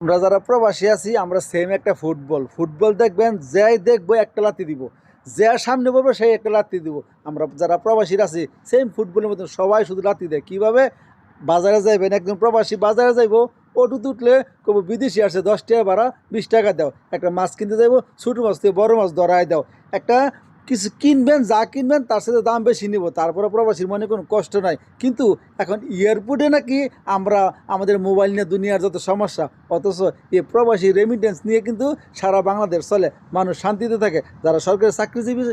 আমরা যারা প্রবাসী আছি আমরা সেম একটা ফুটবল দেখবেন যাই দেখবো একটা লাত্তি দিব, যে সামনে পড়বে সেই একটা লাত্তি দিব। আমরা যারা প্রবাসীর আছি সেম ফুটবলের মতো সবাই শুধু লাত্তি দেয়। কীভাবে? বাজারে যাইবেন, একজন প্রবাসী বাজারে যাইবো, অটোতে উঠলে কবো বিদেশি আসছে 10 টাকা ভাড়া, 20 টাকা দাও। একটা মাছ কিনতে যাইবো, ছোটো মাছ থেকে বড় মাছ ধরায় দাও। একটা কিছু কিনবেন, যা কিনবেন তার সাথে দাম বেশি নিব, তারপরে প্রবাসীর মনে কোনো কষ্ট নাই। কিন্তু এখন এয়ারপোর্টে নাকি আমরা আমাদের মোবাইল নিয়ে দুনিয়ার যত সমস্যা, অথচ এই প্রবাসী রেমিটেন্স নিয়ে কিন্তু সারা বাংলাদেশ চলে, মানুষ শান্তিতে থাকে। যারা সরকারি চাকরিজীবী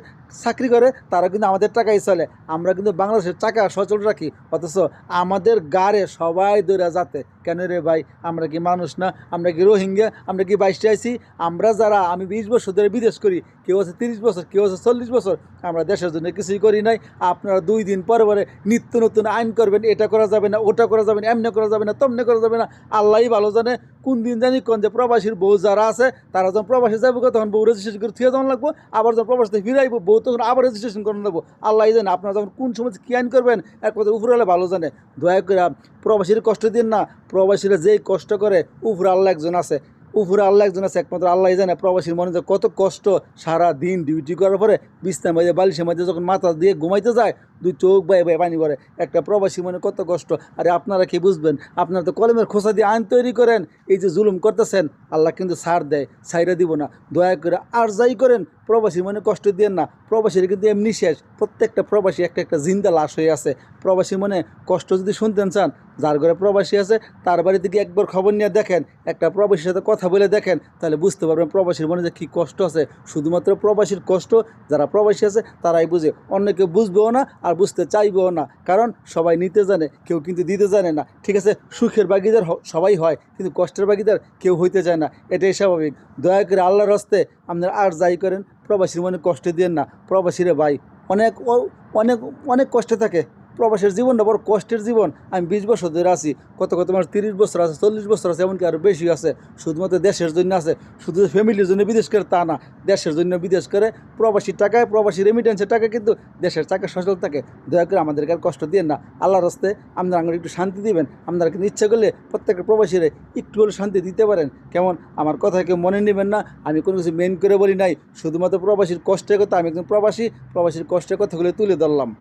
চাকরি করে তারা কিন্তু আমাদের টাকাই চলে, আমরা কিন্তু বাংলাদেশের টাকা সচল রাখি। অথচ আমাদের গাড়ে সবাই দৌড়া যাতে কেন রে ভাই? আমরা কি মানুষ না? আমরা কি রোহিঙ্গা? আমরা কি 22 আইছি? আমরা যারা আমি 20 বছর ধরে বিদেশ করি, কেউ আছে 30 বছর, কেউ আছে 40 বছর, আমরা দেশের জন্য কিছুই করি নাই। আপনারা 2 দিন পরে পরে নিত্য নতুন আইন করবেন, এটা করা যাবে না, ওটা করা যাবে না, এমনি করা যাবে না, তমনে করা যাবে না। আল্লাহই ভালো জানে কোন দিন জানি কোন যে প্রবাসীর বউ যারা আছে তারা যখন প্রবাসী যাবো তখন বউ রেজিস্ট্রেশন করে থুয়ে যাওয়ান লাগবো, আবার যখন প্রবাস থেকে ফিরাইবো বউ তখন আবার রেজিস্ট্রেশন করানো লাগবো। আল্লাহ জানে আপনারা যখন কোন সময় কী আইন করবেন, এক কথা উপরে হলে ভালো জানে। দয়া করে প্রবাসীর কষ্ট দিন না। প্রবাসীরা যেই কষ্ট করে উপরে আল্লাহ একজন আছে, উপরে আল্লাহ একজন আছে, একমাত্র আল্লাহ জানে প্রবাসীর মনে যে কত কষ্ট। সারা দিন ডিউটি করার পরে বিছনার মধ্যে বালিশের মধ্যে যখন মাথা দিয়ে ঘুমাইতে যায়, দুই চোখ বাই বাই পানি করে, একটা প্রবাসী মনে কত কষ্ট। আরে আপনারা কি বুঝবেন? আপনারা তো কলমের খোসা দিয়ে আইন তৈরি করেন, এই যে জুলুম করতেছেন আল্লাহ কিন্তু ছাড় দেয়, ছাইরা দিব না। দয়া করে আর যাই করেন প্রবাসী মনে কষ্ট দিয়েন না। প্রবাসীর কিন্তু এমনি শেষ, প্রত্যেকটা প্রবাসী একটা একটা জিন্দা লাশ হয়ে আছে। প্রবাসী মনে কষ্ট যদি শুনতেন চান, যার ঘরে প্রবাসী আছে তার বাড়ি থেকে একবার খবর নিয়ে দেখেন, একটা প্রবাসীর সাথে কথা বলে দেখেন, তাহলে বুঝতে পারবেন প্রবাসীর মনে যে কী কষ্ট আছে। শুধুমাত্র প্রবাসীর কষ্ট যারা প্রবাসী আছে তারাই বুঝে, অন্য কেউ বুঝবেও না আর বুঝতে চাইবেও না, কারণ সবাই নিতে জানে, কেউ কিন্তু দিতে জানে না। ঠিক আছে, সুখের ভাগিদার সবাই হয়, কিন্তু কষ্টের ভাগিদার কেউ হইতে চায় না, এটাই স্বাভাবিক। দয়া করে আল্লাহর হস্তে আপনারা আর যাই করেন প্রবাসীর মনে কষ্ট দিয়েন না। প্রবাসীরা ভাই অনেক অনেক অনেক কষ্টে থাকে। প্রবাসের জীবনটা বড় কষ্টের জীবন। আমি 20 বছর ধরে আছি, কত কত মানুষ 30 বছর আছে, 40 বছর আছে, এমনকি আরও বেশি আছে। শুধুমাত্র দেশের জন্য আছে, শুধু ফ্যামিলির জন্য বিদেশ করে তা না, দেশের জন্য বিদেশ করে। প্রবাসীর টাকায়, প্রবাসী রেমিটেন্সের টাকা কিন্তু দেশের টাকা সচল থাকে। দয়া করে আমাদেরকে আর কষ্ট দিয়েন না। আল্লাহর রাস্তায় আপনারা আমাকে একটু শান্তি দিবেন। আপনারা কিন্তু ইচ্ছা করলে প্রত্যেকটা প্রবাসীরে একটু হলে শান্তি দিতে পারেন। কেমন? আমার কথা কেউ মনে নেবেন না, আমি কোনো কিছু মেন করে বলি নাই, শুধুমাত্র প্রবাসীর কষ্টের কথা। আমি একজন প্রবাসী, প্রবাসীর কষ্টের কথাগুলো তুলে ধরলাম।